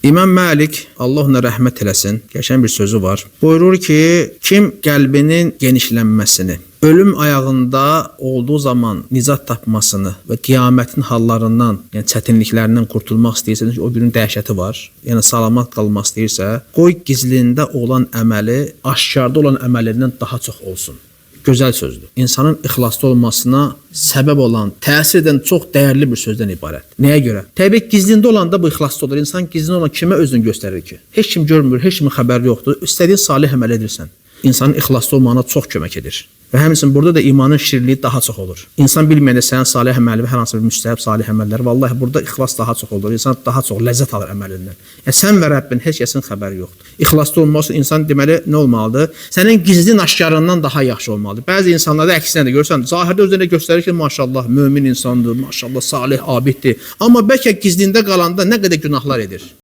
İmam Malik, Allah ona rəhmət eləsin, qəşəng bir sözü var. Buyurur ki, kim qəlbinin genişlənməsini, ölüm ayağında olduğu zaman nicat tapmasını və qiyamətin hallarından, yəni çətinliklərindən qurtulmaq istəyirsə, o günün dəhşəti var, yəni salamat qalmaq istəyirsə, qoy gizlində olan əməli aşkarda olan əməlindən daha çox olsun. Gözəl sözdür. İnsanın ixlaslı olmasına səbəb olan, təsir edən çox dəyərli bir sözdən ibarət. Nəyə görə? Təbii gizlində olanda bu ixlaslı olur. İnsan gizlində olan kimə özünü göstərir ki? Heç kim görmür, heç kimin xəbəri yoxdur. İstədiyin salih əməl edirsən. İnsanın ixlaslı olmağına çox kömək edir. Və həmçinin burada da imanın şirinliyi daha çox olur. İnsan bilməyəndə sənin salih əməli və hər hansı bir müstəhəb salih əməlləri, vallahi burada ixlas daha çox olur. İnsan daha çox ləzzət alır əməlindən. Yəni sən və Rəbbin heç kəsin xəbəri yoxdur. İxlaslı olması insan deməli nə olmalıdır? Sənin gizlin aşkarından daha yaxşı olmalıdır. Bəzi insanlarda əksinə də görürsən, zahirdə özünə göstərir ki, maşallah mömin insandır, maşallah salih abiddir. Amma bəlkə gizlində qalanda nə qədər günahlar edir.